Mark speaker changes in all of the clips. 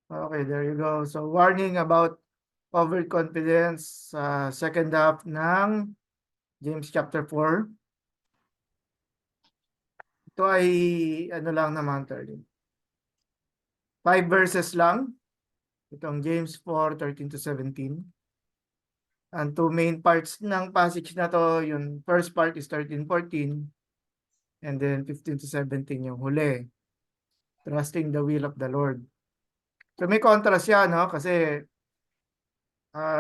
Speaker 1: Okay, there you go. So warning about overconfidence sa second half ng James chapter 4. Ito ay ano lang naman, 5 verses lang. Itong James 4:13 to 17. Ang two main parts ng passage na to, yung first part is 13-14 and then 15 to 17 yung huli. Trusting the will of the Lord. So may contrast siya, no? Kasi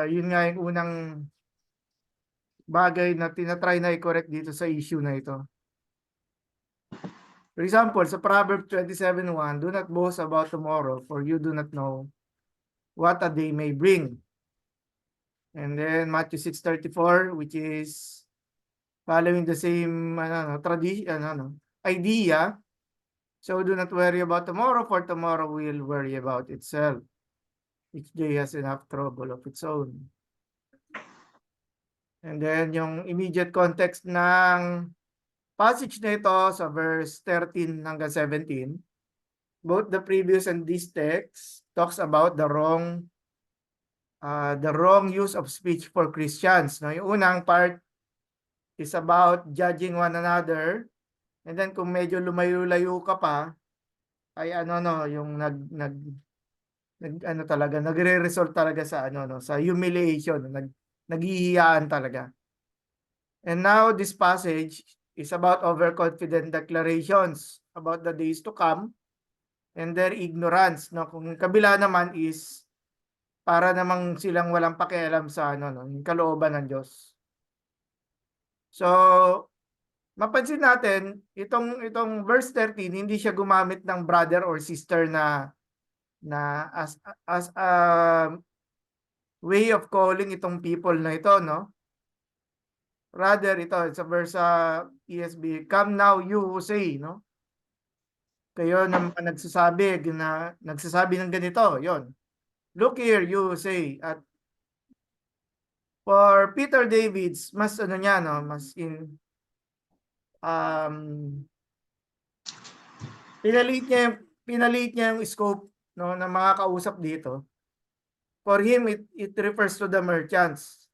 Speaker 1: yun nga yung unang bagay na tinatry na i-correct dito sa issue na ito. For example, sa Proverbs 27:1, do not boast about tomorrow, for you do not know what a day may bring. And then Matthew 6:34, which is following the same tradition, idea. So do not worry about tomorrow, for tomorrow will worry about itself. Each day has enough trouble of its own. And then yung immediate context ng passage na ito sa verse 13 hanggang 17, both the previous and this text talks about the wrong use of speech for Christians. No? Yung unang part is about judging one another, and then kung medyo lumayo-layo ka pa, ay yung nagre-result talaga sa sa humiliation, naghihiyaan talaga. And now this passage is about overconfident declarations about the days to come and their ignorance, no? Kung kabila naman is para namang silang walang pakialam sa yung kalooban ng Diyos. So, mapansin natin itong verse 13, hindi siya gumamit ng brother or sister na as a way of calling itong people na ito, no? Rather ito sa verse sa ESV, come now you who say, no? Kayo na nagsasabi ng ganito, yon. Look here, you say. At for Peter Davids, mas niya, no? Mas pinalit niya yung scope, no, ng mga kausap dito. For him, it refers to the merchants.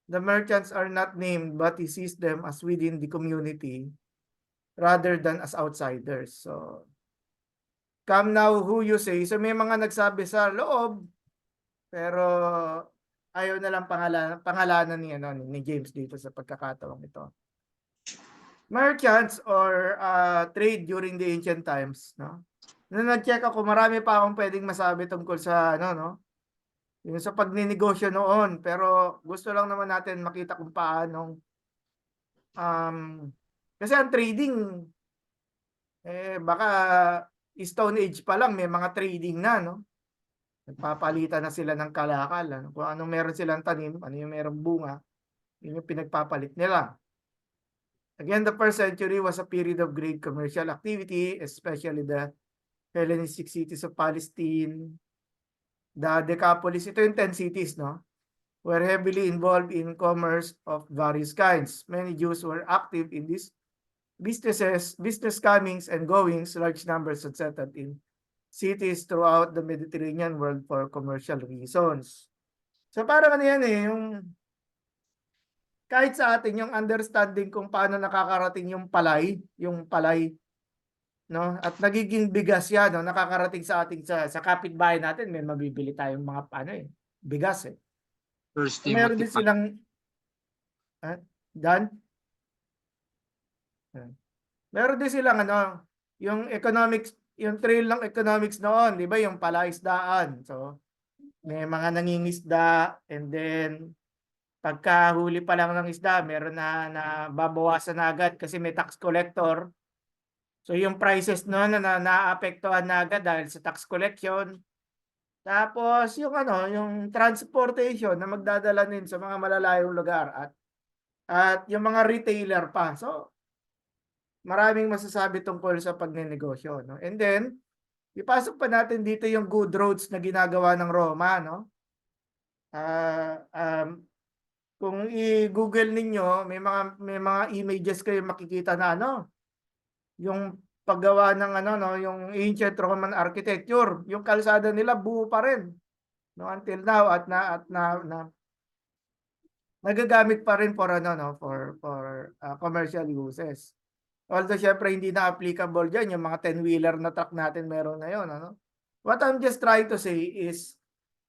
Speaker 1: The merchants are not named, but he sees them as within the community rather than as outsiders. So, come now who you say. So, may mga nagsabi sa loob, pero ayaw na lang pangalanan ni James dito sa pagkakataong ito. Merchants or trade during the ancient times, no? Nung nag-check ako, marami pa akong pwedeng masabi tungkol sa yung sa pagninegosyo noon, pero gusto lang naman natin makita kung paano kasi ang trading baka Stone Age pa lang may mga trading na, no? Nagpapalitan na sila ng kalakal, kung anong meron silang tanim, ano yung merong bunga, yun yung pinagpapalit nila. Again, the first century was a period of great commercial activity, especially the Hellenistic cities of Palestine, the Decapolis, ito yung 10 cities, no? Were heavily involved in commerce of various kinds. Many Jews were active in these business comings and goings. Large numbers had settled in cities throughout the Mediterranean world for commercial reasons. So parang yan yung kahit sa atin yung understanding kung paano nakakarating yung palay, no? At nagiging bigas yan, no? Nakakarating sa ating sa kapitbahay natin, may mabibili tayong mga bigas eh.
Speaker 2: First
Speaker 1: So, meron
Speaker 2: Timothy
Speaker 1: din silang Dan? Meron din silang yung economics, yung trail ng economics noon, di ba? Yung palaisdaan. So, may mga nangingisda and then pagkahuli pa lang ng isda, meron na babawasan na agad kasi may tax collector. So yung prices noon na naapektuhan na agad dahil sa tax collection. Tapos yung transportation na magdadala din sa mga malalayong lugar at yung mga retailer pa. So maraming masasabi tungkol sa pagnenegosyo, no? And then ipasok pa natin dito yung good roads na ginagawa ng Roma, no? Kung i-Google ninyo, may mga images kayo makikita na yung paggawa ng ano, no, yung ancient Roman architecture. Yung kalsada nila buo pa rin, no, until now, at nagagamit pa rin for ano, no, for commercial uses. Although syempre hindi na applicable diyan yung mga 10-wheeler na truck natin meron ngayon, ano. What I'm just trying to say is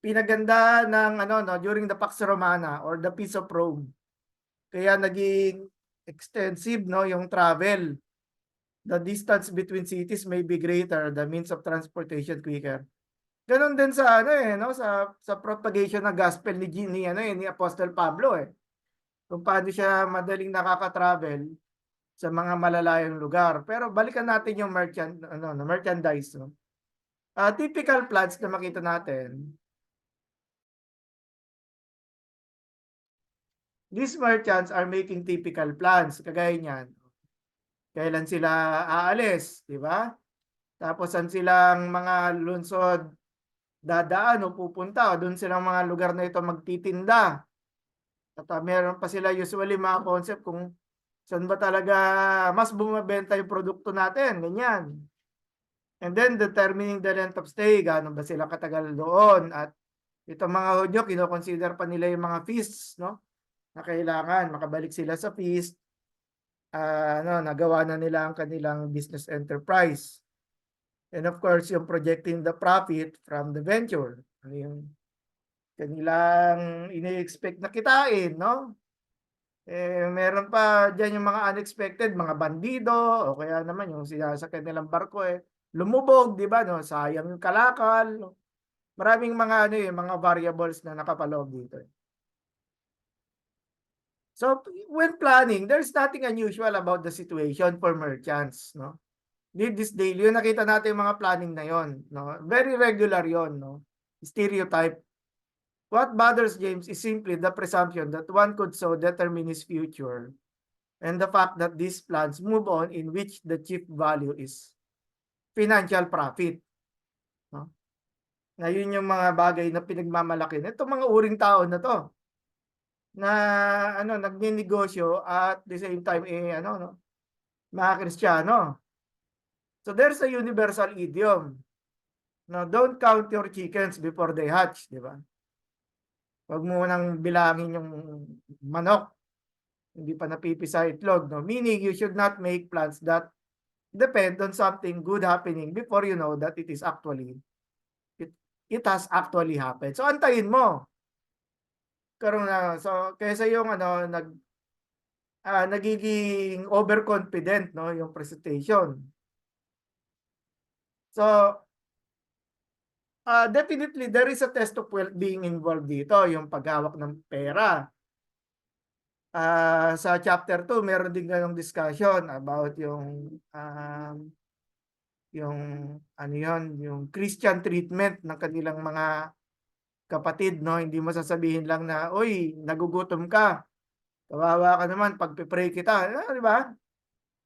Speaker 1: pinaganda ng ano, no, during the Pax Romana or the Peace of Rome. Kaya naging extensive, no, yung travel. The distance between cities may be greater, the means of transportation quicker. Ganon din sa ano no, sa propagation ng gospel ni Apostle Pablo kung paano siya madaling nakaka-travel sa mga malalayong lugar. Pero balikan natin yung merchandise, no. Typical plants na makita natin. These merchants are making typical plans, kagaya niyan. Kailan sila aalis, di ba? Tapos saan silang mga lungsod dadaan o pupunta, o doon silang mga lugar na ito magtitinda. At meron pa sila usually mga concept kung saan ba talaga mas bumabenta yung produkto natin, ganyan. And then determining the length of stay, gaano ba sila katagal doon. At itong mga Hudyo, kino-consider pa nila yung mga feasts, no? Na kailangan makabalik sila sa feast, nagawa na nila ang kanilang business enterprise. And of course, yung projecting the profit from the venture. Ano yung kanilang ini-expect na kitain, no? Meron pa diyan yung mga unexpected, mga bandido, o kaya naman yung sinasakyan nilang barko lumubog, di ba, no? Sayang yung kalakal. No? Maraming mga mga variables na nakapaloob dito. So, when planning, there's nothing unusual about the situation for merchants, no? This daily, yung nakita natin yung mga planning na yon, no? Very regular yon, no? Stereotype. What bothers James is simply the presumption that one could so determine his future, and the fact that these plans move on in which the chief value is financial profit, no? Ngayon yung mga bagay na pinagmamalaki nito mga uring tao na to, na nagninegosyo at the same time no, mga Kristiyano. So there's a universal idiom. No, don't count your chickens before they hatch, di ba? Huwag mo nang bilangin yung manok, hindi pa napipisa itlog, no? Meaning you should not make plans that depend on something good happening before you know that it has actually happened. So antayin mo. So kaysa yung nagiging overconfident, no, yung presentation. So definitely there is a test of wealth being involved dito, yung paghawak ng pera. Sa chapter 2 meron din ganong discussion about yung yung Christian treatment ng kanilang mga kapatid, no? Hindi mo sasabihin lang na, "Oy, nagugutom ka. Kawawa ka naman, pagpe-pray kita." Di ba?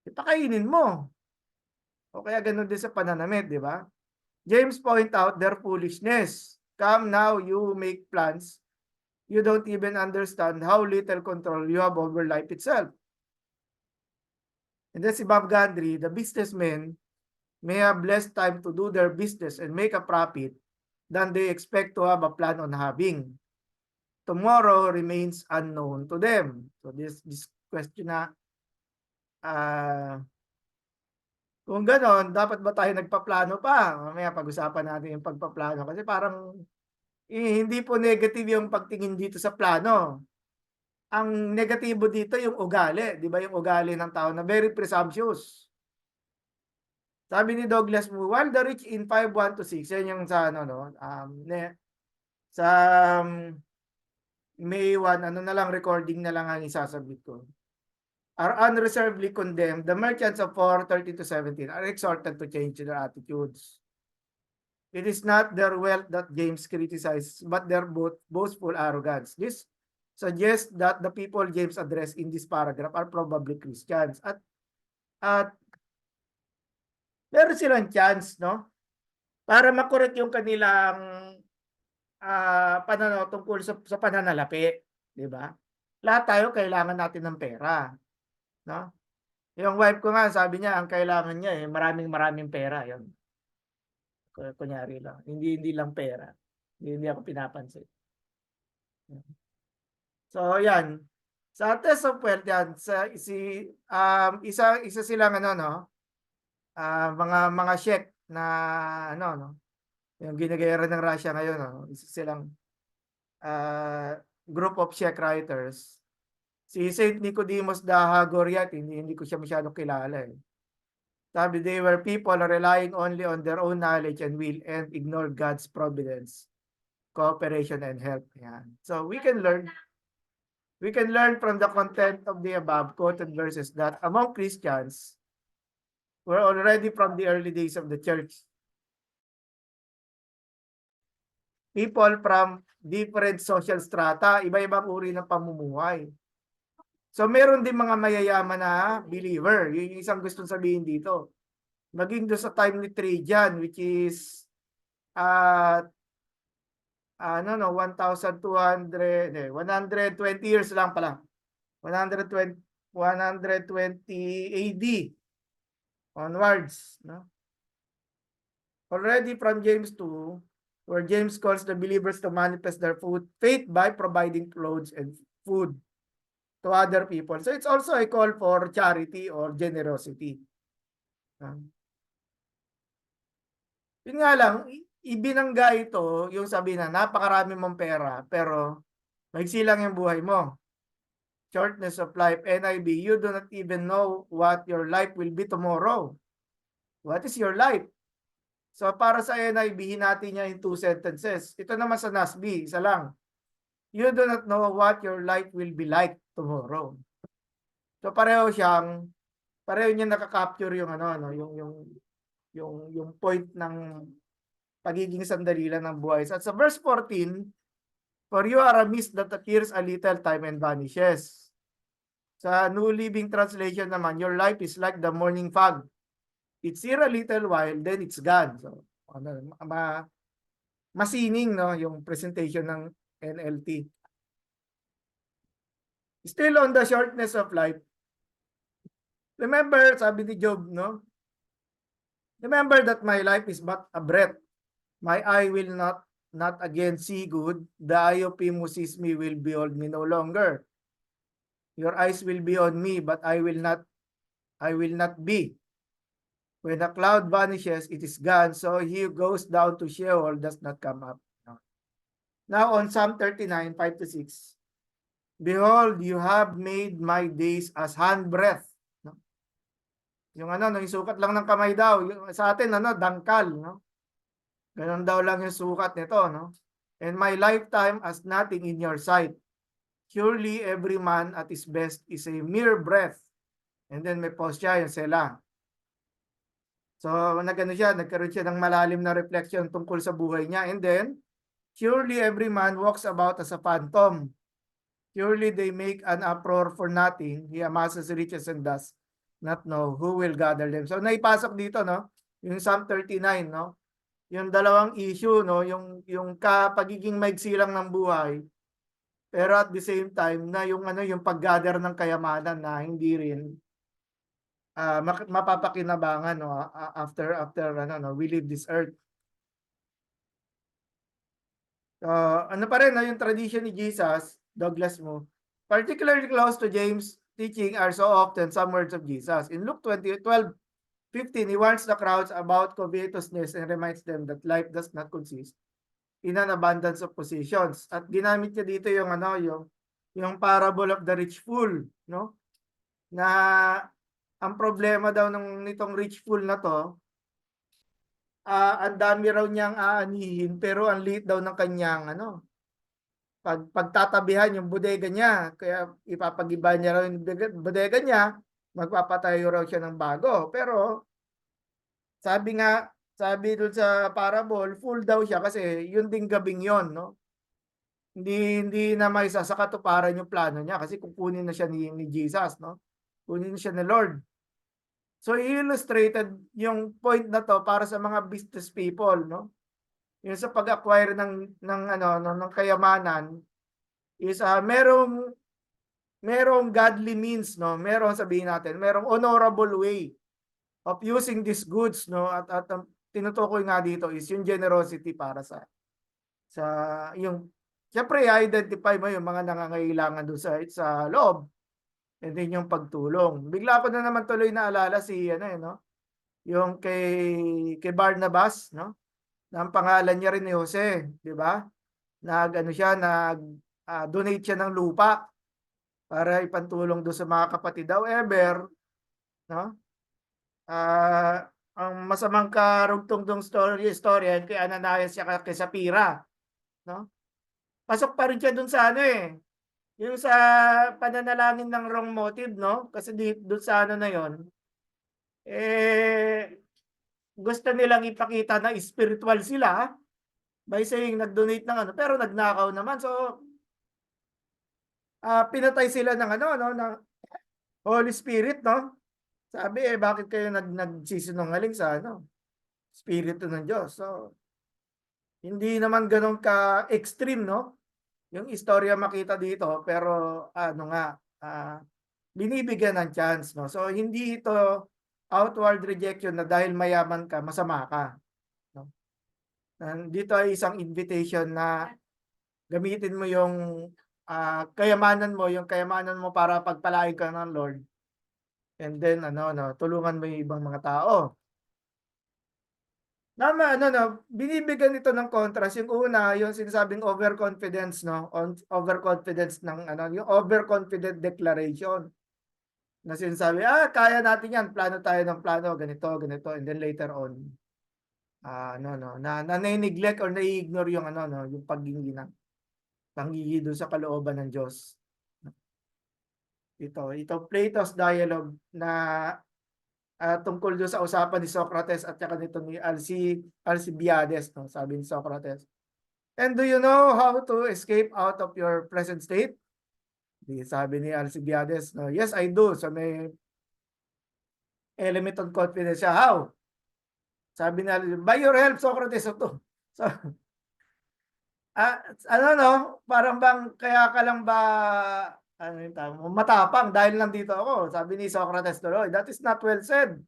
Speaker 1: Ipakainin mo. O kaya ganun din sa pananamit, di ba? James point out their foolishness. Come now, you make plans. You don't even understand how little control you have over life itself. And then si Bob Gundry, the businessmen may have less time to do their business and make a profit than they expect to have a plan on having. Tomorrow remains unknown to them. So this question na, kung ganon, dapat ba tayo nagpaplano pa? Mamaya pag-usapan natin yung pagpaplano kasi parang hindi po negative yung pagtingin dito sa plano. Ang negatibo dito yung ugali, di ba, yung ugali ng tao na very presumptuous. Sabi ni Douglas Moo, while the rich in 5:1-6, yan yung sa sa May 1, na lang, recording na lang ang isasabit ko. Are unreservedly condemned, the merchants of 4:13-17 are exhorted to change their attitudes. It is not their wealth that James criticizes, but their boastful arrogance. This suggests that the people James addressed in this paragraph are probably Christians. At meron silang chance, no? Para makorek yung kanilang pananaw tungkol sa pananalapi, di ba? Lahat tayo kailangan natin ng pera, no? Yung wife ko nga sabi niya ang kailangan niya, eh, maraming pera, yun. Kunyari lang, hindi lang pera. Hindi ako pinapansin. So yan, sa test of wealth yan, isa silang ano 'no, mga Czech na ano 'no, yung ginagera ng Russia ngayon 'no, isa silang, group of Czech writers. Si Saint Nicodemus the Hagoriot hindi ko siya masyadong kilala, eh. Sabi, "They were people relying only on their own knowledge and will and ignore God's providence, cooperation, and help." Yan. So we can learn from the content of the above quoted verses that among Christians were already from the early days of the church, people from different social strata, iba-ibang uri ng pamumuhay. So meron din mga mayayaman na believer, yun yung isang gustong sabihin dito. Maging doon sa time ni Trajan, which is ano no, 120 years lang pala. 120 AD onwards, no? Already from James 2, where James calls the believers to manifest their faith by providing clothes and food to other people. So it's also a call for charity or generosity. Yun nga lang, ibinangga ito, yung sabi na napakarami mong pera, pero maiksi lang yung buhay mo. Shortness of life, NIV, you do not even know what your life will be tomorrow. What is your life? So para sa NIV, hinati niya in 2 sentences. Ito naman sa NASB, isa lang. You do not know what your life will be like tomorrow. So pareho niya nakaka-capture yung ano, yung point ng pagiging sandali lang ng buhay. At sa verse 14, for you are a mist that appears a little time and vanishes. Sa New Living Translation naman, your life is like the morning fog. It's here a little while, then it's gone. So, masining no, yung presentation ng NLT. Still on the shortness of life. Remember, sabi ni Job, no? Remember that my life is but a breath. My eye will not again see good. The eye of him who sees me will behold me no longer. Your eyes will be on me, but I will not be. When the cloud vanishes, it is gone. So he who goes down to Sheol does not come up. Now on Psalm 39, 5-6. Behold, you have made my days as handbreadth. No? Yung ano, yung sukat lang ng kamay daw. Yung, sa atin, ano, dangkal. No? Ganun daw lang yung sukat nito. No? And my lifetime as nothing in your sight. Surely every man at his best is a mere breath. And then may pause siya, yung Selah. So, nagano siya, nagkaroon siya ng malalim na reflection tungkol sa buhay niya. And then, surely every man walks about as a phantom. Surely they make an uproar for nothing. He amasses riches and does not know who will gather them. So, naipasok dito, no? Yung Psalm 39, no? Yung dalawang issue, no? Yung pagiging maigsi lang ng buhay. Pero at the same time, na yung ano, yung pag-gather ng kayamanan na hindi rin mapapakinabangan no after ano no we leave this earth. Ano pa rin no, yung tradition ni Jesus, Douglas mo, particularly close to James' teaching are so often some words of Jesus. In Luke 12:15, he warns the crowds about covetousness and reminds them that life does not consist in an abundance of possessions. At ginamit niya dito yung ano yung parable of the rich fool, no? Na ang problema daw nitong rich fool na to, ang dami raw niyang aanihin pero ang liit daw ng kanyang ano, pagtatabihan yung bodega niya. Kaya ipapagiba niya raw yung bodega niya, magpapatayo raw siya ng bago. Pero sabi doon sa parable, full daw siya kasi yun ding gabing yon, no? Hindi na may sa katuparan yung plano niya kasi kukunin na siya ni Jesus, no? Kunin na siya ni Lord. So illustrated yung point na to para sa mga business people, no? Yung sa pag-acquire ng kayamanan is merong merong godly means, no? Merong sabihin natin, merong honorable way of using these goods, no? At ang tinutukoy nga dito is yung generosity para sa yung siyempre identify mo yung mga nangangailangan doon sa loob and then yung pagtulong. Bigla ko na naman tuloy naalala si ano no, yung kay Barnabas, no? Na ang pangalan niya rin ni Jose, di ba? Nag-ano siya, donate siya ng lupa para ipantulong doon sa mga kapatid. However, no? Ang masamang karugtong dong storya kay Ananias siya kay Sapphira, no? Pasok pa rin siya doon sa ano yung sa pananalangin ng wrong motive, no? Kasi doon sa ano na yon, eh, gusto nilang ipakita na spiritual sila by saying nag-donate ng ano, pero nagnakaw naman. So, pinatay sila ng ano, no, ng Holy Spirit, no? Sabi, bakit kayo nagsisinungaling sa ano, Espiritu ng Diyos? So, hindi naman ganun ka-extreme, no? Yung istorya makita dito, pero ano nga, binibigyan ng chance, no? So, hindi ito outward rejection na dahil mayaman ka, masama ka. No? Dito ay isang invitation na gamitin mo yung yung kayamanan mo para pagpalain ka ng Lord. And then, tulungan mo yung ibang mga tao. Binibigyan ito ng contrast. Yung una, yung sinasabing overconfidence, no? Overconfidence ng yung overconfident declaration. Na sinasabi, kaya natin yan, plano tayo ng plano, ganito, ganito, and then later on, na-neglect or na-ignore yung yung paghingi doon sa kalooban ng Diyos. Ito Plato's dialogue na tungkol doon sa usapan ni Socrates at saka nito ni Alcibiades, no? Sabi ni Socrates. And do you know how to escape out of your present state? Sabi ni Alcibiades, no? Yes, I do. So may element of confidence siya. How? Sabi ni Alcibiades, by your help, Socrates. So, parang bang kaya ka lang ba matapang dahil nandito ako. Sabi ni Socrates tuloy, that is not well said.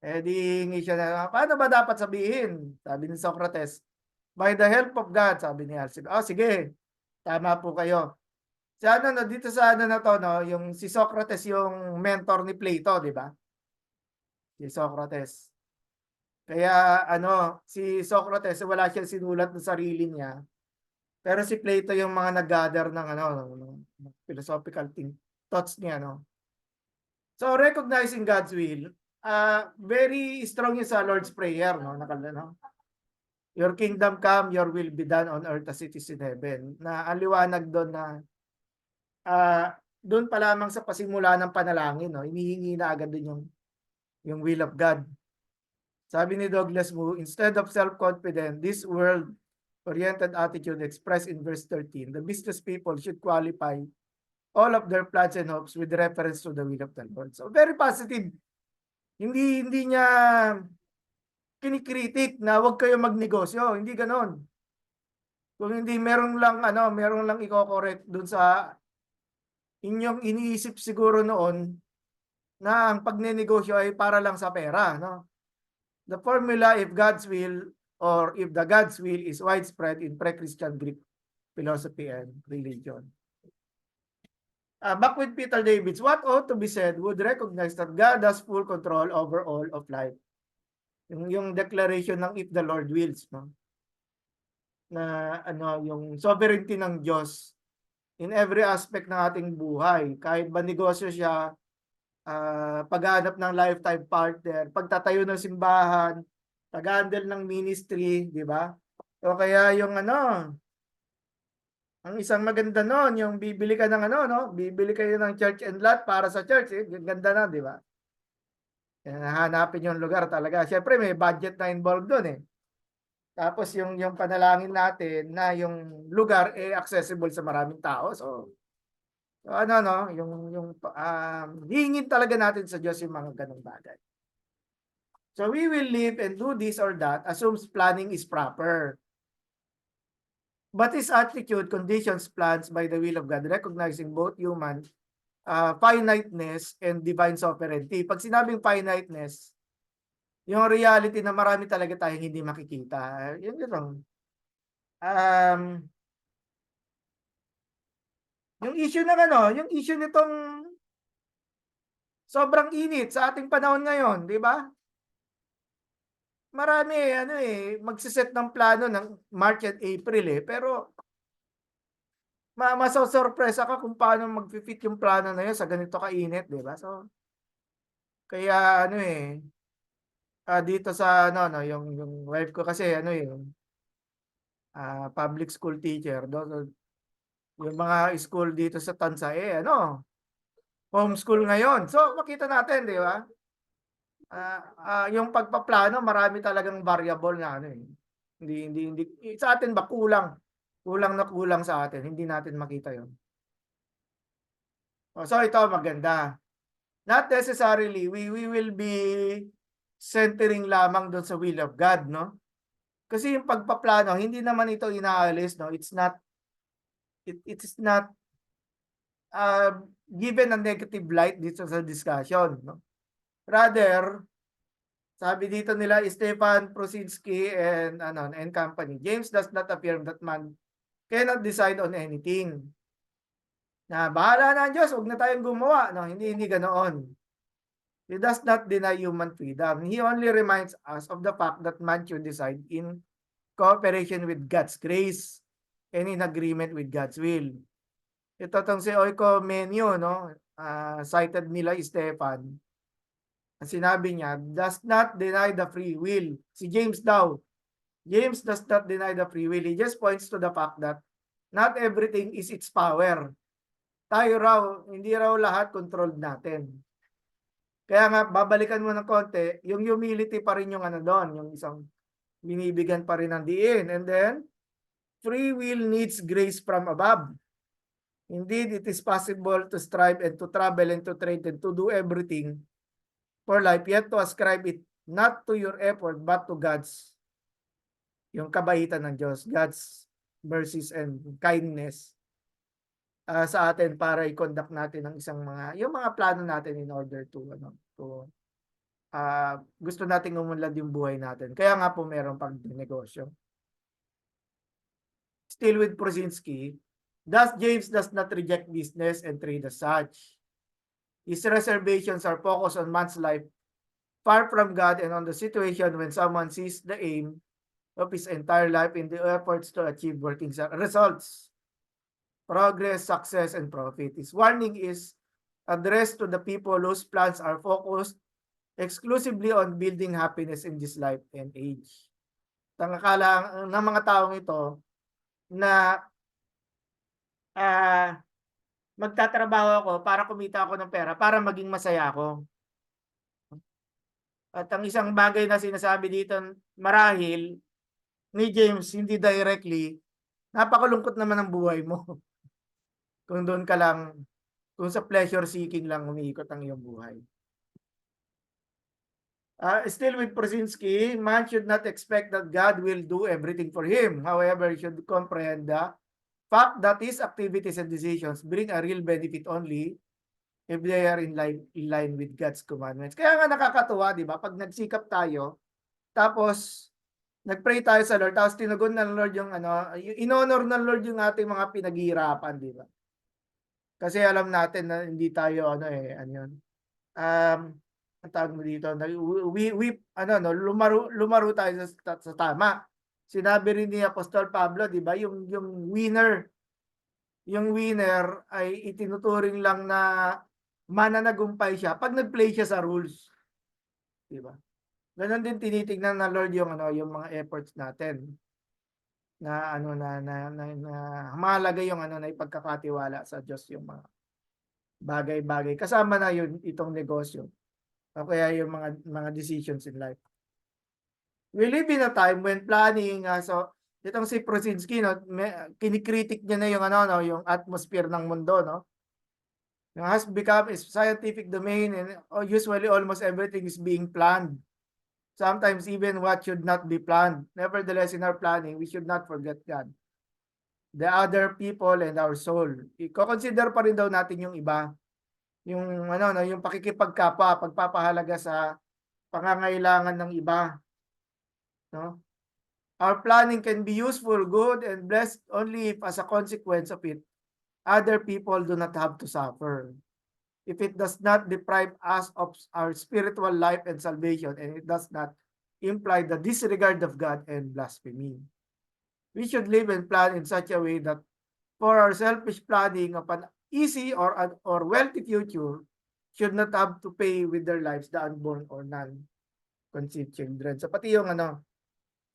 Speaker 1: Di hingi siya na, paano ba dapat sabihin? Sabi ni Socrates, by the help of God, sabi ni Alcibiades. Sige, tama po kayo. Dito sa na to, no, yung si Socrates yung mentor ni Plato, di ba? Si Socrates. Kaya si Socrates wala siyang sinulat ng sarili niya. Pero si Plato yung mga nag-gather ng ng philosophical thoughts niya, no. So recognizing God's will, very strong yun sa Lord's Prayer, no, Your kingdom come, your will be done on earth as it is in heaven. Na ang liwanag doon na doon pa lamang sa pasimula ng panalangin, no, hinihingi na agad doon yung will of God. Sabi ni Douglas Moo, instead of self-confident, this world-oriented attitude expressed in verse 13, the business people should qualify all of their plans and hopes with reference to the will of the Lord. So very positive. Hindi niya kinikritik na huwag kayo magnegosyo. Hindi ganon. Kung hindi, meron lang i-correct dun sa inyong iniisip siguro noon na ang pagnenegosyo ay para lang sa pera, no? The formula, if God's will or if the God's will is widespread in pre-Christian Greek philosophy and religion. Back with Peter Davids, what ought to be said would recognize that God has full control over all of life. Yung declaration ng if the Lord wills, no? Na yung sovereignty ng Diyos in every aspect ng ating buhay. Kahit ba negosyo siya, paghanap ng lifetime partner, pagtatayo ng simbahan, pag-handle ng ministry, di ba? O kaya yung ang isang maganda noon, yung bibili ka ng bibili kayo ng church and lot para sa church, ganda na, di ba? Hanapin yung lugar talaga. Siyempre may budget na involved doon eh. Tapos yung panalangin natin na yung lugar accessible sa maraming tao. So hingin talaga natin sa Diyos yung mga ganung bagay. So we will live and do this or that assumes planning is proper. But his attitude conditions plans by the will of God, recognizing both human finiteness and divine sovereignty. Pag sinabing finiteness, yung reality na marami talaga tayong hindi makikita. Yun yun lang. Yung issue ng yung issue nitong sobrang init sa ating panahon ngayon, di ba? Marami magse-set ng plano ng March and April pero masosorpresa ka kung paano magfi-fit yung plano na yun sa ganito kainit, di ba? So, kaya dito sa yung wife ko kasi public school teacher do. Yung mga school dito sa Tansa homeschool ngayon. So makita natin, di ba? Yung pagpaplano marami talagang variable na Hindi sa atin ba kulang sa atin, hindi natin makita 'yon. So ito maganda. Not necessarily we will be centering lamang doon sa will of God, no? Kasi yung pagpaplano hindi naman ito inaalis, no? It is not given a negative light dito sa discussion, no? Rather, sabi dito nila Stefan Prosinski and company, James does not affirm that man cannot decide on anything. Na bahala na ang Diyos, huwag na tayong gumawa, no? Hindi ganoon. He does not deny human freedom. He only reminds us of the fact that man should decide in cooperation with God's grace and in agreement with God's will. Ito tong si Oiko Menyo, no? Cited nila Stefan. Sinabi niya, does not deny the free will. Si James daw. James does not deny the free will. He just points to the fact that not everything is its power. Tayo raw, hindi raw lahat controlled natin. Kaya nga, babalikan mo ng konti, yung humility pa rin yung doon, yung isang binibigyan pa rin ng diin. And then, free will needs grace from above. Indeed, it is possible to strive and to travel and to trade and to do everything for life, yet to ascribe it not to your effort, but to God's, yung kabaitan ng Diyos, God's mercies and kindness sa atin para i-conduct natin ang yung mga plano natin in order to gusto nating umunlad yung buhay natin. Kaya nga po meron pang negosyo. Still with Prosinski, thus James does not reject business and trade as such. His reservations are focused on man's life far from God and on the situation when someone sees the aim of his entire life in the efforts to achieve working results, progress, success, and profit. His warning is addressed to the people whose plans are focused exclusively on building happiness in this life and age. Tangakala ng mga taong ito na magtatrabaho ako para kumita ako ng pera para maging masaya ako. At ang isang bagay na sinasabi dito marahil ni James, hindi directly, napakalungkot naman ang buhay mo. Kung doon ka lang, kung sa pleasure seeking lang umiikot ang iyong buhay. Still with Prosinski, man should not expect that God will do everything for him. However, he should comprehend the fact that his activities and decisions bring a real benefit only if they are in line with God's commandments. Kaya nga nakakatuwa, di ba? Pag nagsikap tayo, tapos nagpray tayo sa Lord, tapos tinugon ng Lord yung in-honor ng Lord yung ating mga pinaghihirapan, di ba? Kasi alam natin na hindi tayo ang tawag mo dito, lumaro tayo sa tama. Sinabi rin ni Apostol Pablo, di ba, yung winner ay itinuturing lang na mananagumpay siya pag nag-play siya sa rules. Di ba? Ganon din tinitingnan ng Lord yung mga efforts natin. Na mahalaga yung na ipagkakatiwala sa Diyos yung mga bagay-bagay. Kasama na yun itong negosyo. O kaya yung mga decisions in life. We live in a time when planning, so itong si Prosinski, kinikritik niya na yung atmosphere ng mundo, no? Has become a scientific domain and usually almost everything is being planned. Sometimes even what should not be planned. Nevertheless, in our planning, we should not forget God. the other people and our soul. I-consider pa rin daw natin yung iba. Yung ano no, yung pakikipagkapwa, pagpapahalaga sa pangangailangan ng iba, no? Our planning can be useful, good, and blessed only if as a consequence of it, other people do not have to suffer. If it does not deprive us of our spiritual life and salvation, and it does not imply the disregard of God and blasphemy. We should live and plan in such a way that for our selfish planning of an easy or wealthy future should not have to pay with their lives the unborn or non-conceived children. So pati yung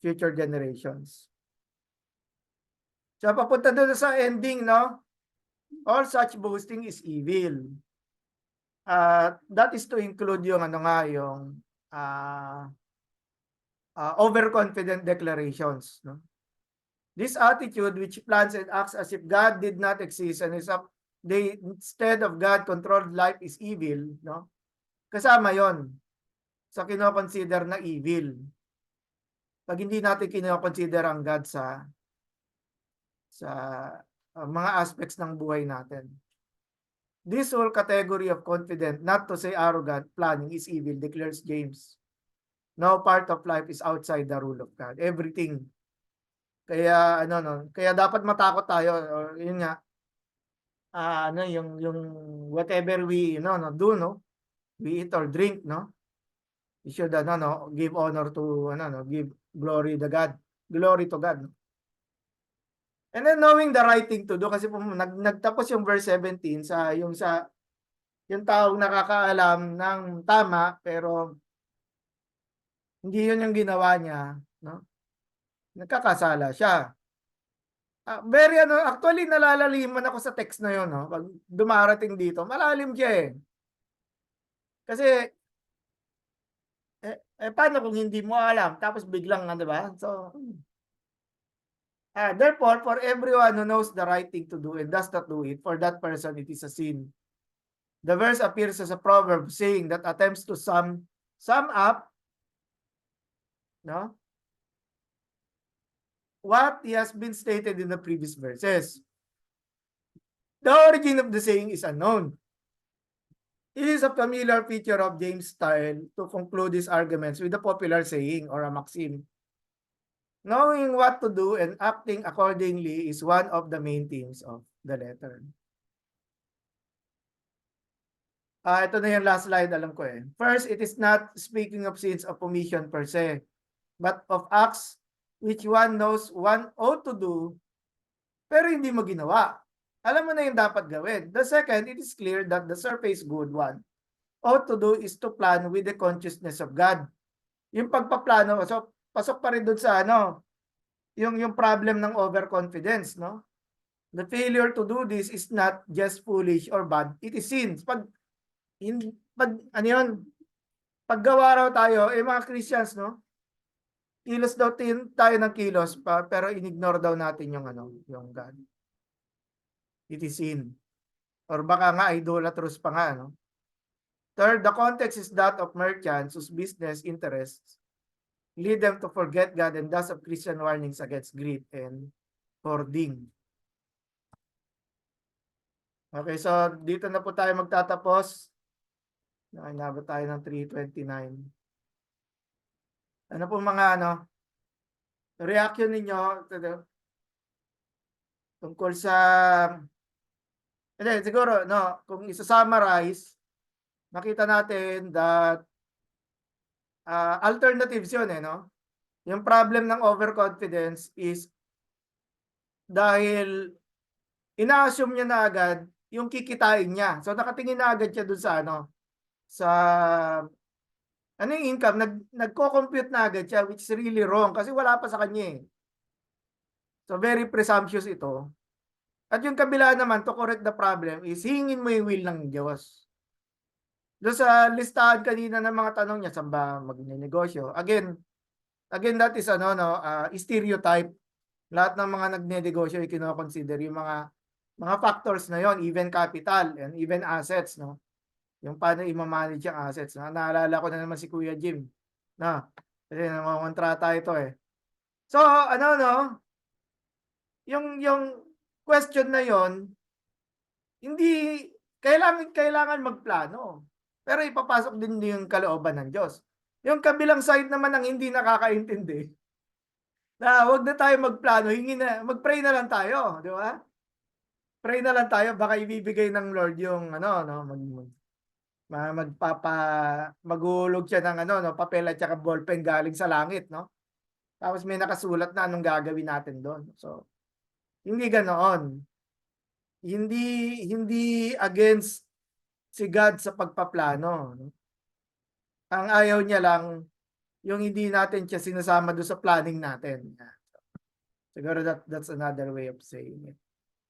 Speaker 1: future generations. So papunta doon sa ending, no? All such boasting is evil. That is to include yung yung overconfident declarations, no? This attitude which plans and acts as if God did not exist and instead of God controlled life is evil, no? Kasama yon sa kino-consider na evil. Pag hindi natin kino-consider ang God sa mga aspects ng buhay natin. This whole category of confident, not to say arrogant, planning is evil, declares James. No part of life is outside the rule of God. Everything. Kaya kaya dapat matakot tayo, or yun nga, yung whatever we do, no, we eat or drink, no, we should give honor to give glory to God, no? And then knowing the right thing to do, kasi nagtapos yung verse 17 yung taong nakakaalam ng tama pero hindi yun yung ginawa niya, no? Nagkakasala siya. Very actually nalalaliman ako sa text na yun, no? Pag dumarating dito, malalim siya eh. Kasi paano kung hindi mo alam tapos biglang di ba? So therefore, for everyone who knows the right thing to do and does not do it, for that person it is a sin. The verse appears as a proverb saying that attempts to sum up, no, what has been stated in the previous verses. The origin of the saying is unknown. It is a familiar feature of James' style to conclude his arguments with a popular saying or a maxim. Knowing what to do and acting accordingly is one of the main themes of the letter. Ito na yung last slide, alam ko eh. First, it is not speaking of sins of omission per se, but of acts which one knows one ought to do, pero hindi mo ginawa. Alam mo na yung dapat gawin. The second, it is clear that the surface good one ought to do is to plan with the consciousness of God. Yung pagpaplano, so pasok pa rin dun sa yung problem ng overconfidence, no? The failure to do this is not just foolish or bad, it is sin. Pag paggawa raw tayo, mga Christians, no? Kilos daw tayo ng kilos, pero inignore daw natin yung God. It is sin. Or baka nga idolatrous pa nga, no? Third, the context is that of merchants whose business interests lead them to forget God and thus of Christian warnings against greed and hoarding. Okay, so dito na po tayo magtatapos. Inabot tayo ng 3:29. Ano po mga reaction ninyo tungkol sa siguro kung isa-summarize, makita natin that alternatives yun no? Yung problem ng overconfidence is dahil ina-assume niya na agad yung kikitain niya. So nakatingin na agad siya dun sa yung income, nagko-compute na agad siya, which is really wrong kasi wala pa sa kanya eh. So very presumptuous ito. At yung kabila naman, to correct the problem is hingin mo yung will ng Diyos. Doon sa listahan kanina ng mga tanong niya, saan ba magnenegosyo? Again, that is stereotype. Lahat ng mga nagnenegosyo ay kino-consider yung mga factors na yon, even capital and even assets, no? Yung paano i-manage yung assets. Naalala ko na naman si Kuya Jim. Kasi nangongontrata ito eh. So, yung question na yon, hindi kailangan magplano. Pero ipapasok din yung kalooban ng Diyos. Yung kabilang side naman ang hindi nakakaintindi, na wag na tayo magplano, mag-pray na lang tayo, di ba? Pray na lang tayo, baka ibibigay ng Lord yung ano, no, maghulog siya ng ano, no, papel at saka ballpen galing sa langit, no? Tapos may nakasulat na anong gagawin natin doon. So, hindi ganoon. Hindi against si God sa pagpaplano, no? Ang ayaw niya lang yung hindi natin siya sinasama doon sa planning natin. Siguro that's another way of saying it.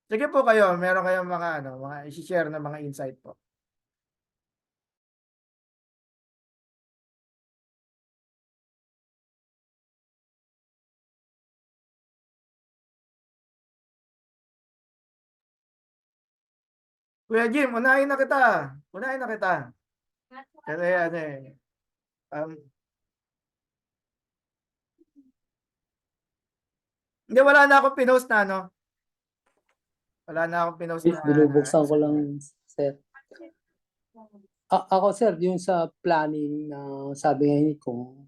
Speaker 1: Sige po kayo, meron kayong mga mga i-share na mga insight po. Kuya Jim, unahin na kita. Kasi ano hindi, wala na akong pinost na ano. Wala na akong pinost na.
Speaker 2: Binubuksan ko lang, sir. Ako, sir, yung sa planning na sabi ngayon ko,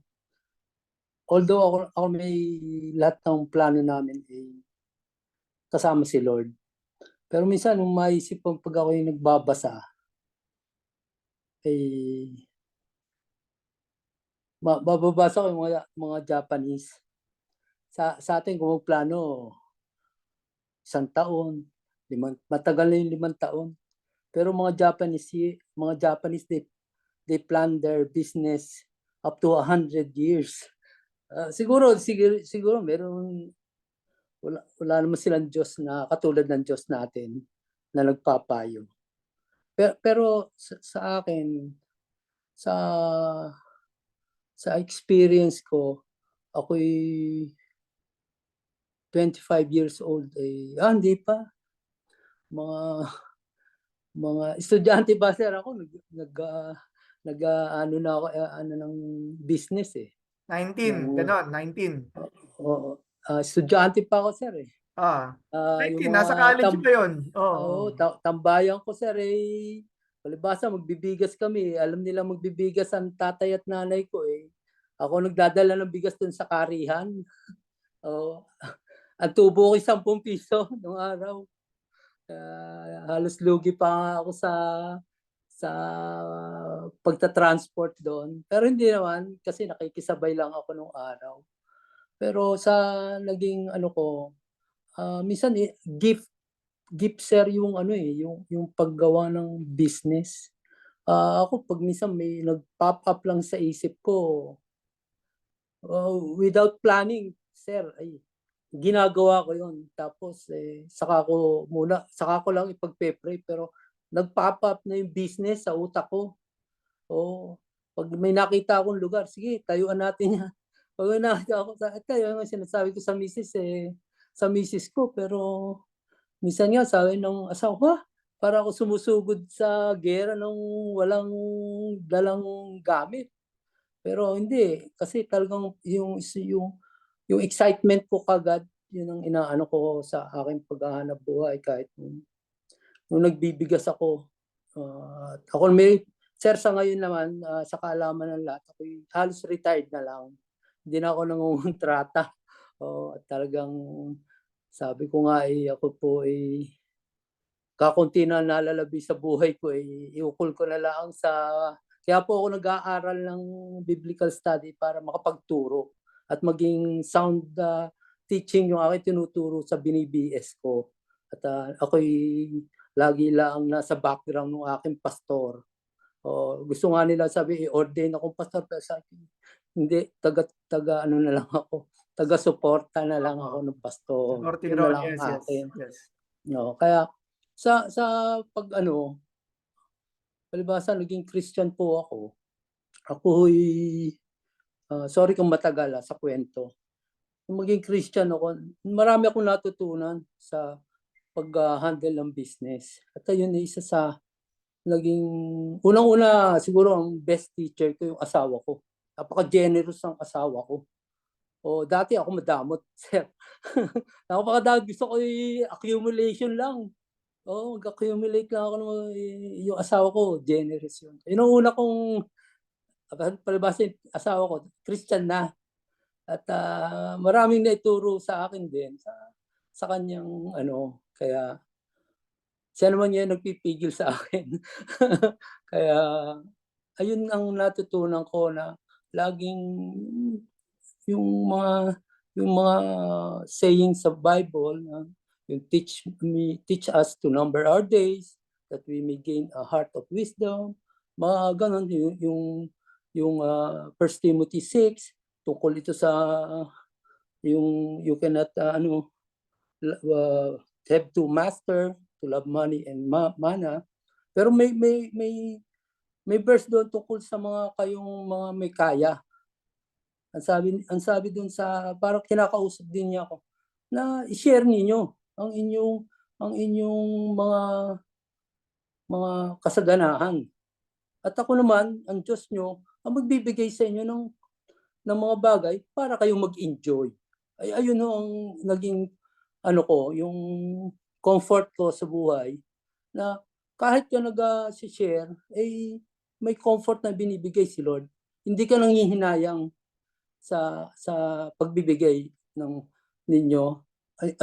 Speaker 2: although ako may lahat ng plano namin kasama si Lord. Pero minsan, nung maisip ko pag ako yung nagbabasa, bababasa ko yung mga Japanese. Sa atin, kung plano, 1 taon, matagal na yung 5 taon. Pero mga Japanese, they plan their business up to 100 years. Siguro meron, wala naman silang Diyos na katulad ng Diyos natin na nagpapayo. Pero sa akin, sa experience ko, ako'y 25 years old, hindi pa. Mga estudyante pa, sir, ako ano na ako ng business
Speaker 1: 19, ganon, 19.
Speaker 2: Estudyante pa ako, sir
Speaker 1: 19,
Speaker 2: yung
Speaker 1: nasa college pa yun.
Speaker 2: Tambayan ko, sir palibasa magbibigas kami. Alam nila magbibigas ang tatay at nanay ko Ako nagdadala ng bigas dun sa karihan. Ang tubo ko 10 piso nung araw. Halos lugi pa ako sa pagta-transport doon. Pero hindi naman kasi nakikisabay lang ako nung araw. Pero sa naging minsan gift sir yung yung paggawa ng business. Ako pag minsan may nag-pop up lang sa isip ko, without planning, sir, ginagawa ko yun. Tapos saka ko lang ipagpe-pray, pero nag-pop up na yung business sa utak ko. Pag may nakita akong lugar, sige, tayuan natin yan. Pag may nakita ako, tayo yung sinasabi ko sa misis ko, pero minsan nga sabi ng asawa, para ako sumusugod sa gera nung walang dalang gamit. Pero hindi, kasi talagang yung excitement ko kagad, yun ang inaano ko sa aking paghahanap buhay kahit nung nagbibigas ako. Ako sir, sa ngayon naman, sa kaalaman ng lahat, ako halos retired na lang. Hindi na ako nangungontrata. At talagang sabi ko nga ako po kakunti na nalalabi sa buhay ko iukol ko na lang kaya po ako nag-aaral ng biblical study para makapagturo at maging sound teaching yung aking tinuturo sa binibs ko. At ako'y lagi lang nasa background ng aking pastor. Gusto nga nila sabi, i-ordain akong pastor, pero sa akin, hindi, taga ano na lang ako, taga-suporta na lang ako ng pastor.
Speaker 1: Supporting
Speaker 2: Yun na
Speaker 1: role,
Speaker 2: lang ang akin.
Speaker 1: yes.
Speaker 2: No, kaya sa pag palibasa naging Christian po ako. Ako'y sorry kung matagal sa kwento. Kung maging Christian ako, marami akong natutunan sa pag-handle ng business. At ayun isa sa naging unang-una siguro ang best teacher ko yung asawa ko. Napaka-generous ng asawa ko. Dati ako madamot, sir. Napakadamot, gusto ko accumulation lang. Mag-accumulate lang ako ng yung asawa ko generous yun. Yun ang una kong palibhasa yung asawa ko, Christian na. At maraming naituro sa akin din sa kanyang kaya siya naman yung nagpipigil sa akin. Kaya ayun ang natutunan ko na laging yung mga yung mga sayings sa Bible na yung teach us to number our days that we may gain a heart of wisdom. Mga ganon yung 1 Timothy 6 tungkol ito sa yung you cannot have to master to love money and mana. Pero may verse doon tungkol sa mga kayong mga may kaya. Ang sabi doon sa parang kinakausap din niya ako na i-share ninyo ang inyong mga kasaganahan. At ako naman, ang Diyos nyo, ang magbibigay sa inyo ng mga bagay para kayong mag-enjoy. Ayun ang naging yung comfort ko sa buhay na kahit ka nag-share, may comfort na binibigay si Lord. Hindi ka nanghihinayang sa pagbibigay ninyo.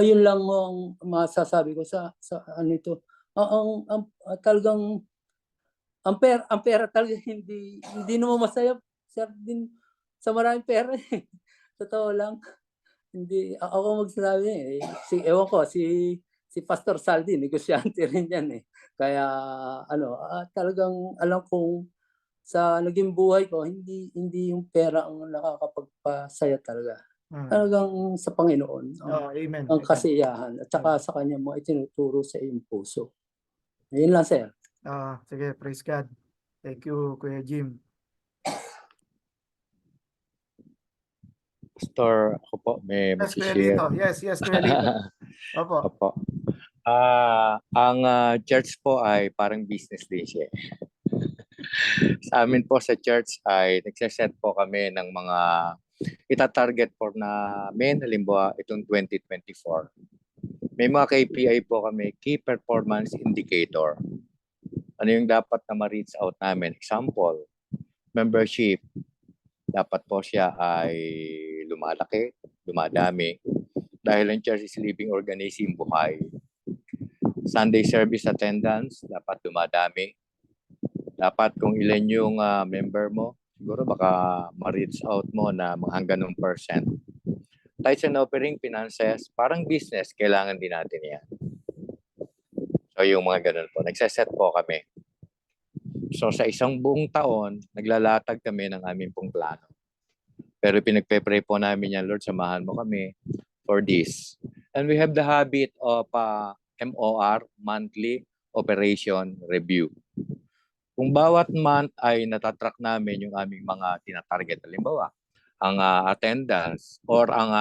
Speaker 2: Ayun lang ang masasabi ko sa ito. Talagang ang pera talaga hindi naman masaya, sir, din sa maraming pera. Totoo lang. Hindi ako magsasabi ewan ko si Pastor Saldi negosyante rin yan Kaya talagang alam kong sa naging buhay ko hindi yung pera ang nakakapagpasaya talaga. Talagang sa Panginoon
Speaker 1: Amen.
Speaker 2: ang kasiyahan at saka sa kanya mo itinuturo sa iyong puso. Ayun lang, sir.
Speaker 1: Sige, praise God. Thank you, Kuya Jim.
Speaker 3: Pastor, ako po, may
Speaker 1: Yes, Kuya
Speaker 3: mag-share.
Speaker 1: Lito. Yes, Kuya Lito. Opo.
Speaker 3: Opo. Ang church po ay parang business din siya. Sa amin po sa church ay nagsaset po kami ng mga ita-target for namin, halimbawa itong 2024. May mga KPI po kami, Key Performance Indicator. Ano yung dapat na ma-reach out namin? Example, membership. Dapat po siya ay lumalaki, dumadami. Dahil ang church is living organism buhay. Sunday service attendance, dapat dumadami. Dapat kung ilan yung member mo, siguro baka ma-reach out mo na hanggang ng percent. Tithes and offering, finances, parang business, kailangan din natin yan. So yung mga ganun po, nagsaset po kami. So sa isang buong taon, naglalatag kami ng aming pong plano. Pero pinagpe-pray po namin yan, Lord, samahan mo kami for this. And we have the habit of MOR, Monthly Operation Review. Kung bawat month ay natatrack namin yung aming mga tinatarget, halimbawa, ang attendance or ang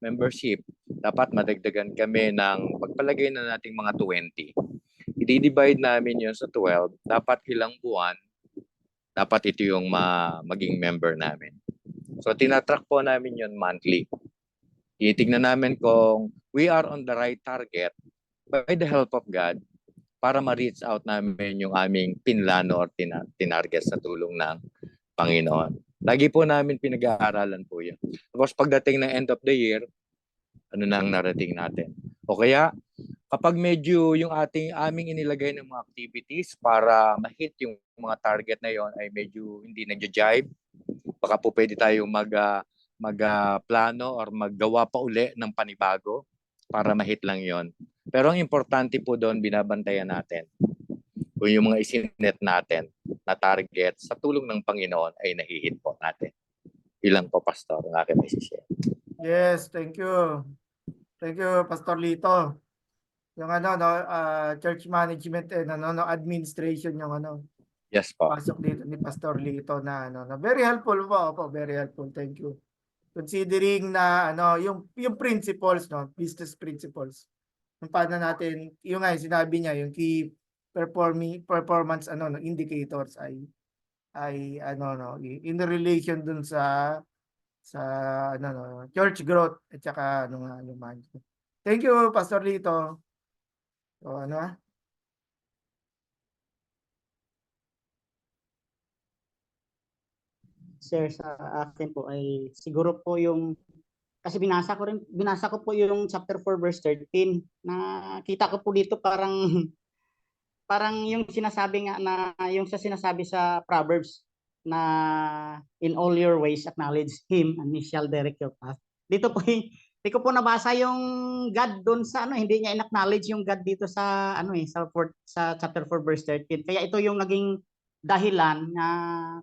Speaker 3: membership, dapat madagdagan kami ng pagpalagay na nating mga 20. I-divide namin yun sa 12, dapat ilang buwan, dapat ito yung maging member namin. So tinatrack po namin yun monthly. Titignan namin kung we are on the right target by the help of God para ma-reach out namin yung aming pinlano or tinarget sa tulong ng Panginoon. Lagi po namin pinag-aaralan po yun. Tapos pagdating ng end of the year, ano na ang narating natin. O kaya, kapag medyo yung aming inilagay ng mga activities para ma-hit yung mga target na yon ay medyo hindi nagja-jive, baka po pwede tayong mag-plano or maggawa pa uli ng panibago para ma-hit lang yon. Pero ang importante po doon, binabantayan natin kung yung mga isinet natin na target sa tulong ng Panginoon ay nahihit po natin. Ilang po, Pastor, ang aking may-share.
Speaker 1: Yes, thank you. Thank you, Pastor Lito. Yung church management and administration yung
Speaker 3: Yes po.
Speaker 1: pasok dito ni Pastor Lito na very helpful po, very helpful. Thank you. Considering na yung principles, business principles. Yung paano natin, yung sinabi niya, yung key performance indicators ay in relation dun sa sa ano no, church growth at saka ano nga yung management. Thank you Pastor Lito. So ano ah?
Speaker 4: Sir, sa akin po ay siguro po yung kasi binasa ko po yung chapter 4 verse 13. Nakita ko po dito parang yung sinasabi nga na yung sa sinasabi sa Proverbs na in all your ways acknowledge him and he shall direct your path. Dito po hindi ko po nabasa yung God doon sa ano, hindi niya in-acknowledge yung God dito sa ano sa chapter 4 verse 13. Kaya ito yung naging dahilan na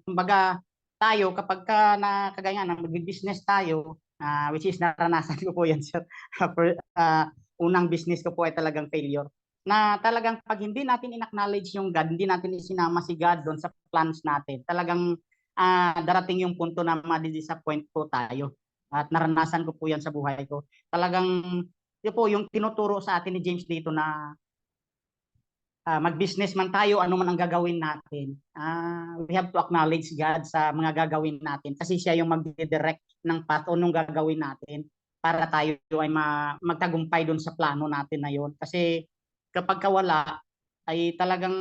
Speaker 4: kumbaga tayo kapag ka na kagaya nga mag-business tayo, which is naranasan ko po yan sir. Unang business ko po ay talagang failure na talagang pag hindi natin in-acknowledge yung God, hindi natin isinama si God doon sa plans natin, talagang darating yung punto na ma-disappoint po tayo. At naranasan ko po yan sa buhay ko. Talagang yun po yung tinuturo sa atin ni James dito na mag-business man tayo, ano man ang gagawin natin. We have to acknowledge God sa mga gagawin natin kasi siya yung mag-direct ng path o nung gagawin natin para tayo ay magtagumpay doon sa plano natin na yun. Kasi kapag wala ay talagang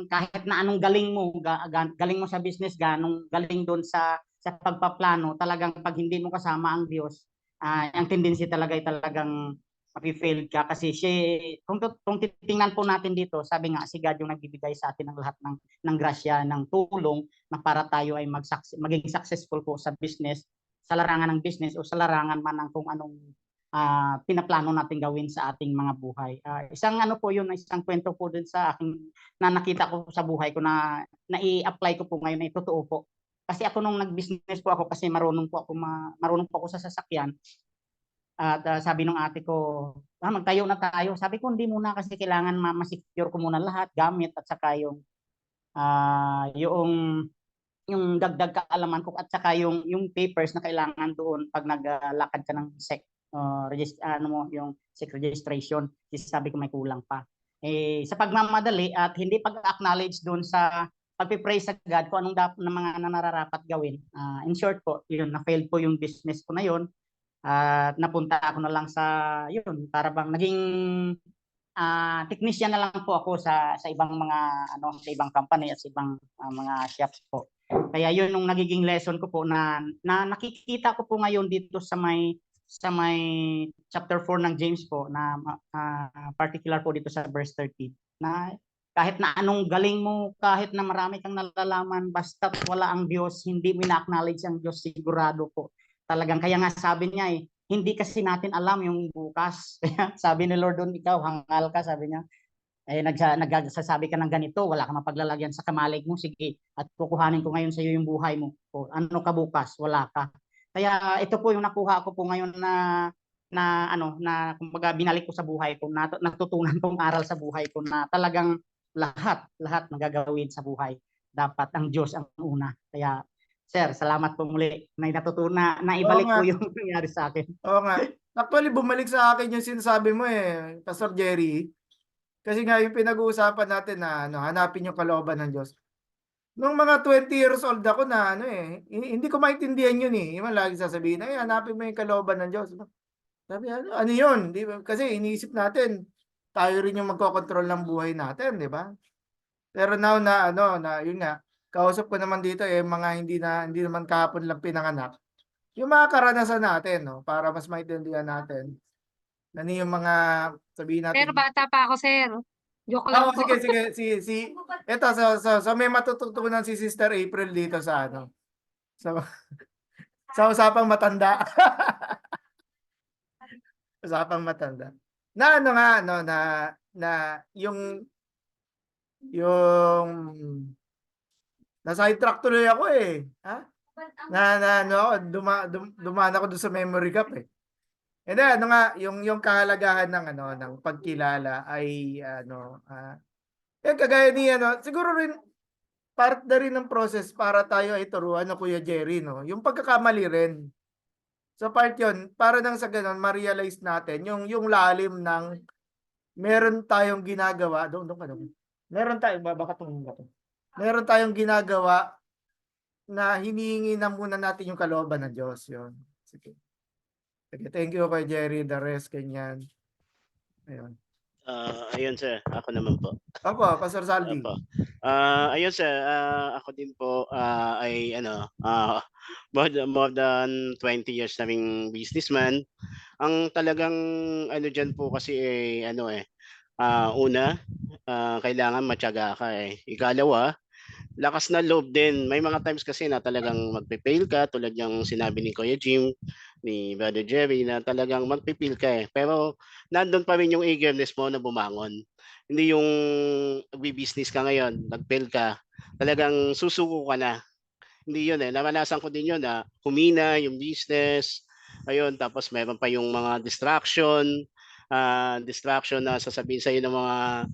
Speaker 4: kahit na anong galing mo sa business, ganong galing doon sa pagpaplano, talagang pag hindi mo kasama ang Diyos, ang tendency talaga ay talagang mapi-fail ka kasi kung titingnan po natin dito, sabi nga si God yung nagbibigay sa atin ng lahat ng grasya, ng tulong na para tayo ay maging successful po sa business, sa larangan ng business o sa larangan man ng kung anong pinaplano natin gawin sa ating mga buhay. Isang ano po yun, isang kwento po din sa akin na nakita ko sa buhay ko na i-apply ko po ngayon ay totoo po. Kasi ako nung nag-business po ako kasi marunong po ako sa sasakyan. At sabi ng ate ko, magtayo na tayo. Sabi ko, hindi muna kasi kailangan ma-secure ko muna lahat, gamit at saka yung dagdag kaalaman ko at saka yung papers na kailangan doon pag naglakad ka ng SEC yung SEC registration. Sabi ko may kulang pa. Sa pagmamadali at hindi pag-acknowledge doon sa pagpipray sa God kung anong ng mga nararapat gawin. In short po, yun, na-fail po yung business ko na yun. At napunta ako na lang sa yun, para bang naging technician na lang po ako sa ibang mga sa ibang company at sa ibang mga shops po. Kaya yun yung nagiging lesson ko po na nakikita ko po ngayon dito sa may chapter 4 ng James po na particular po dito sa verse 13 na kahit na anong galing mo, kahit na marami kang nalalaman, basta wala ang Diyos, hindi mo na-acknowledge ang Diyos, sigurado po. Talagang kaya nga sabi niya hindi kasi natin alam yung bukas. Sabi ni Lord doon, ikaw hangal ka, sabi niya. Nagsasabi ka ng ganito, wala kang mapaglalagyan sa kamalig mo, sige, at kukuhanin ko ngayon sa iyo yung buhay mo. O, ano ka bukas? Wala ka. Kaya ito po yung nakuha ko po ngayon na kumbaga binalik ko sa buhay ko, natutunan kong aral sa buhay ko na talagang lahat na gagawin sa buhay dapat ang Diyos ang una. Kaya sir, salamat po muli na natutunan na ibalik po yung nangyari sa akin.
Speaker 1: Oo nga. Actually, bumalik sa akin yung sinasabi mo Pastor Jerry. Kasi nga yung pinag-uusapan natin na hanapin yung kalooban ng Diyos. Nung mga 20 years old ako na hindi ko maintindihan yun Yung lagi sasabihin, hanapin mo yung kalooban ng Diyos. Sabi, ano yun? Di ba? Kasi iniisip natin, tayo rin yung magkocontrol ng buhay natin, di ba? Pero now na yun nga, kausap ko naman dito mga hindi naman kahapon lang pinanganak. Yung mga karanasan natin, para mas maintindihan natin. Ano yung mga sabihin natin.
Speaker 5: Pero bata pa ako, sir. Joke lang po.
Speaker 1: Sige. Ito, so may matututunan si Sister April dito sa sa usapang matanda. Usapang matanda. Na yung na-sidetrack tuloy ako Ha? Dumaan ako doon sa memory gap And then, yung kahalagahan ng pagkilala ay kagaya ni siguro rin part na rin ng process para tayo ay turuan Kuya Jerry yung pagkakamali rin. So part 'yon para nang sa ganun ma-realize natin yung lalim ng meron tayong ginagawa doon. Meron tayong ginagawa na hinihingi na muna natin yung kalooban ng Diyos. Yun. Sige. Sige, thank you kay Jerry, the rest, ganyan. Ayun.
Speaker 6: Ayun sir, ako naman po.
Speaker 1: Opo, Pastor Saldi.
Speaker 6: Opo. Ayun sir, ako din po ay more than 20 years na ring businessman. Ang talagang ano diyan po kasi una, kailangan matyaga ka eh. Ikalawa, lakas na loob din. May mga times kasi na talagang magpe-fail ka tulad yung sinabi ni Kuya Jim, ni Brother Jerry na talagang magpipil ka eh. Pero nandun pa rin yung eagerness mo na bumangon. Hindi yung business ka ngayon, nag-fail ka, talagang susuko ka na. Hindi yun eh. Naranasan ko din yun na humina yung business. Ayun, tapos meron pa yung mga distraction na sasabihin sa'yo ng mga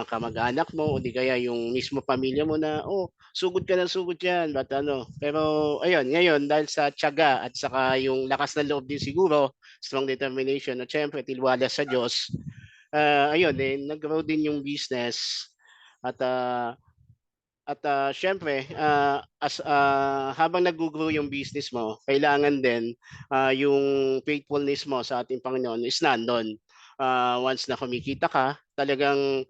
Speaker 6: kamag-anak mo o di kaya yung mismo pamilya mo na sugod ka ng sugod yan pero ayun ngayon dahil sa tiyaga at saka yung lakas ng loob din siguro, strong determination at syempre tiwala sa Diyos, ayun nag-grow din yung business at syempre habang nag-grow yung business mo kailangan din yung faithfulness mo sa ating Panginoon is nandun. Once na kumikita ka, talagang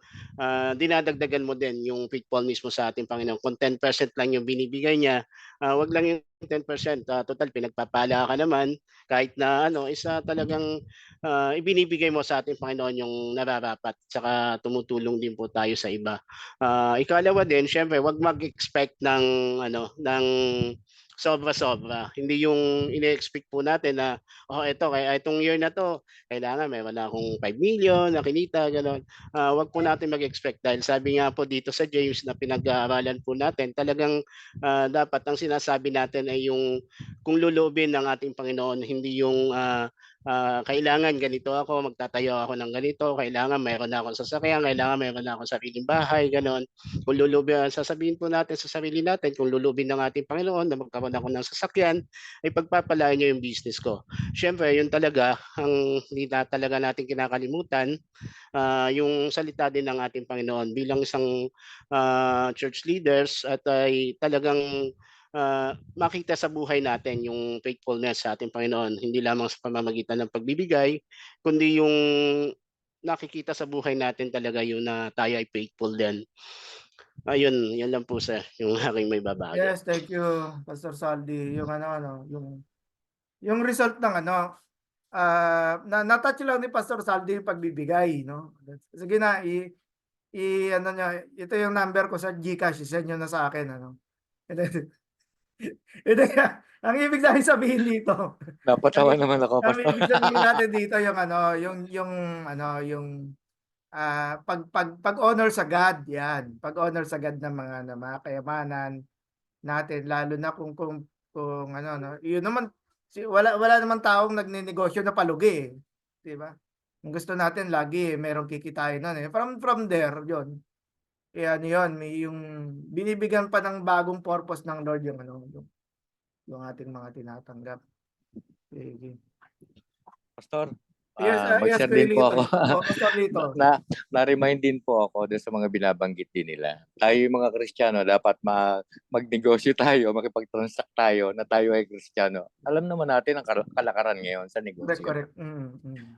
Speaker 6: dinadagdagan mo din yung faithfulness mo sa ating Panginoon. Kung 10% lang yung binibigay niya, wag lang yung 10%. Total, pinagpapala ka naman. Kahit na talagang ibinibigay mo sa ating Panginoon yung nararapat. Saka tumutulong din po tayo sa iba. Ikalawa din, syempre, wag mag-expect ng sobra-sobra. Hindi yung ine-expect po natin na itong year na to, kailangan meron na akong 5 million na kinita, gano'n. Wag po natin mag-expect dahil sabi nga po dito sa James na pinag-aaralan po natin, talagang dapat ang sinasabi natin ay yung kung lulubin ng ating Panginoon, hindi yung kailangan ganito ako, magtatayo ako ng ganito, kailangan mayroon na akong sasakyan, kailangan mayroon na akong sariling bahay, gano'n. Kung lulubin, sasabihin po natin sa sarili natin, kung lulubin ng ating Panginoon na magkaroon ako ng sasakyan, ay pagpapalaan niya yung business ko. Siyempre, yun talaga, ang hindi na talaga natin kinakalimutan, yung salita din ng ating Panginoon bilang isang church leaders at ay talagang makita sa buhay natin yung faithfulness sa ating Panginoon, hindi lamang sa pamamagitan ng pagbibigay, kundi yung nakikita sa buhay natin talaga yun na tayo ay faithful din. Ayun, yan lang po sir, yung aking may babagi.
Speaker 1: Yes, thank you, Pastor Saldi. Yung yung result ng na-touch lang ni Pastor Saldi yung pagbibigay, no? Sige na, niya, ito yung number ko sa GCash, send nyo na sa akin, Ito, ang ibig namin sabihin dito.
Speaker 3: Napatawa naman ako,
Speaker 1: Ang
Speaker 3: Pastor.
Speaker 1: ibig sabihin natin dito pag-honor sa God, yan. Pag-honor sa God ng mga kayamanan natin, lalo na kung yun naman, wala naman taong nagnenegosyo na palugi, eh. Di ba? Ang gusto natin lagi, merong kikitain nun, eh. From there, yun. Yun, may yung binibigyan pa ng bagong purpose ng Lord yung ating mga tinatanggap. Okay.
Speaker 3: Pastor,
Speaker 1: Yes,
Speaker 3: mag-share
Speaker 1: Kuya
Speaker 3: din po
Speaker 1: Lito.
Speaker 3: ako.
Speaker 1: Pastor Lito.
Speaker 3: Na-remind din po ako dun sa mga binabanggit din nila. Tayo yung mga Kristiyano, dapat magnegosyo tayo, makipag-transact tayo na tayo ay Kristiyano. Alam naman natin ang kalakaran ngayon sa negosyo.
Speaker 1: Correct.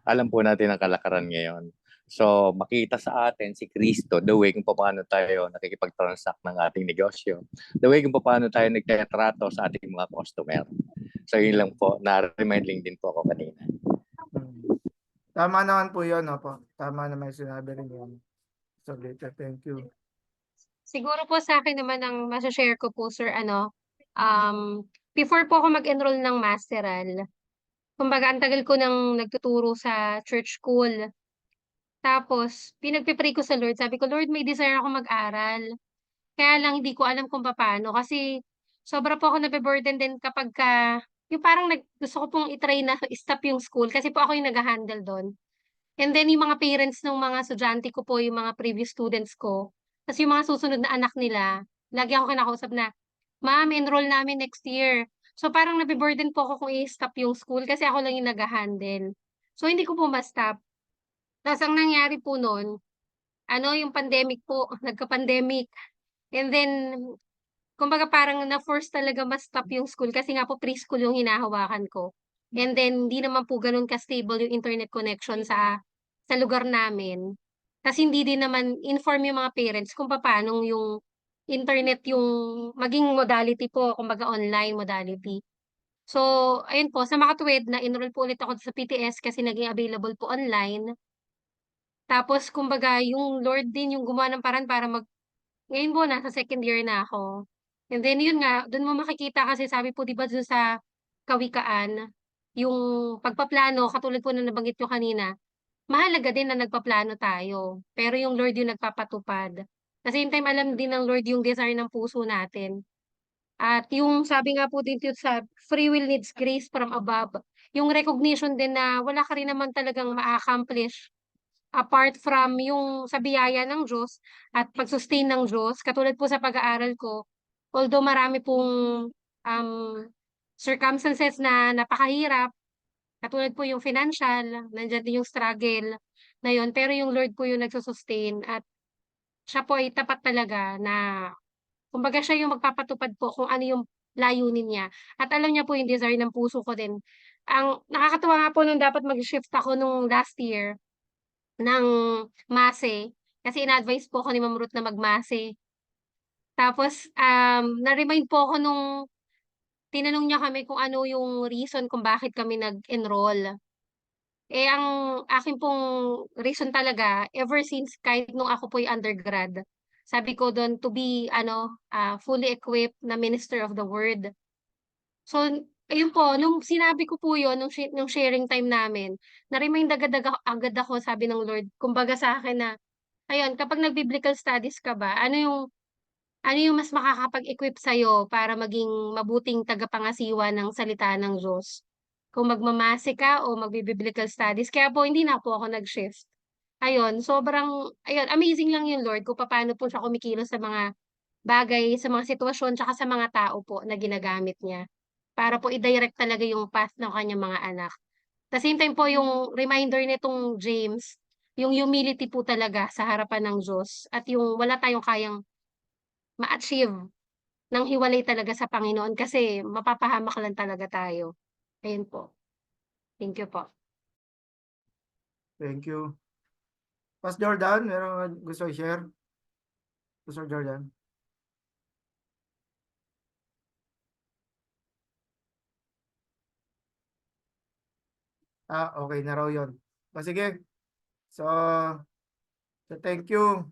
Speaker 3: Alam po natin ang kalakaran ngayon. So, makita sa atin si Kristo, the way kung paano tayo nakikipag-transact ng ating negosyo, the way kung paano tayo nagtatrato sa ating mga customer. So, yun lang po, na-remind lang din po ako kanina.
Speaker 1: Tama naman po yun, po. Tama naman yung sinabi rin yun. So, later, thank you.
Speaker 5: Siguro po sa akin naman ang masashare ko po, sir, before po ako mag-enroll ng masteral, kumbaga ang tagal ko nang nagtuturo sa church school. Tapos, pinagpipray ko sa Lord. Sabi ko, Lord, may desire ako mag-aral. Kaya lang hindi ko alam kung paano. Kasi sobra po ako nabe-burden din yung parang gusto ko pong itry na stop yung school. Kasi po ako yung nag-handle doon. And then yung mga parents ng mga estudyante ko po, yung mga previous students ko. Tapos yung mga susunod na anak nila, lagi ako kinakausap na, Ma'am, enroll namin next year. So parang nabe-burden po ako kung i-stop yung school kasi ako lang yung nag-handle. So hindi ko po ma-stop. Tapos ang nangyari po noon, yung pandemic po, nagka-pandemic. And then, kumbaga parang na-force talaga ma-stop yung school kasi nga po preschool yung hinahawakan ko. And then hindi naman po gano'n ka-stable yung internet connection sa lugar namin. Tas hindi din naman inform yung mga parents kung papaano yung internet yung maging modality po, kumbaga online modality. So, ayun po, sa makatuwid na-enroll po ulit ako sa PTS kasi naging available po online. Tapos kumbaga yung Lord din yung gumawa ng paraan para ngayon po nasa second year na ako. And then yun nga, dun mo makikita kasi sabi po 'di ba dun sa kawikaan, yung pagpaplano katulad po ng nabanggit ko kanina, mahalaga din na nagpaplano tayo, pero yung Lord yung nagpapatupad. At the same time alam din ng Lord yung desire ng puso natin. At yung sabi nga po din dito sa free will needs grace from above, yung recognition din na wala ka rin naman talagang ma-accomplish apart from yung sa biyaya ng Diyos at pag-sustain ng Diyos. Katulad po sa pag-aaral ko, although marami pong, circumstances na napakahirap, katulad po yung financial, nandiyan din yung struggle na yun, pero yung Lord po yung nagsu-sustain at siya po ay tapat talaga na kumbaga siya yung magpapatupad po kung ano yung layunin niya at alam niya po yung desire ng puso ko din. Ang nakakatuwa nga po nung dapat mag-shift ako nung last year ng MASE, kasi ina-advice po ako ni Ma'am Ruth na mag-MASE. Tapos, na-remind po ako nung tinanong niya kami kung ano yung reason kung bakit kami nag-enroll. Eh, ang akin pong reason talaga ever since kahit nung ako po'y undergrad, sabi ko dun to be ano, fully equipped na minister of the word. So, ayun po nung sinabi ko po yun nung sharing time namin, na-remind agad ako sabi ng Lord kumbaga sa'kin na, ayun kapag nag-biblical studies ka ba, ano yung mas makakapag-equip sa'yo para maging mabuting tagapangasiwa ng salita ng Diyos? Kung magmamase ka o magbi-biblical studies. Kaya po hindi na po ako nag-shift. Ayun, sobrang ayun, amazing lang yung Lord kung papaano po siya kumikilos sa mga bagay, sa mga sitwasyon, tsaka sa mga tao po na ginagamit niya. Para po i-direct talaga yung path ng kanyang mga anak. The same time po yung reminder nitong James, yung humility po talaga sa harapan ng Diyos at yung wala tayong kayang ma-achieve ng hiwalay talaga sa Panginoon kasi mapapahamak lang talaga tayo. Ayun po. Thank you po.
Speaker 1: Thank you. Pas Jordan, meron ka gusto i-share? Pastor Jordan. Okay na raw yun. Sige. So thank you.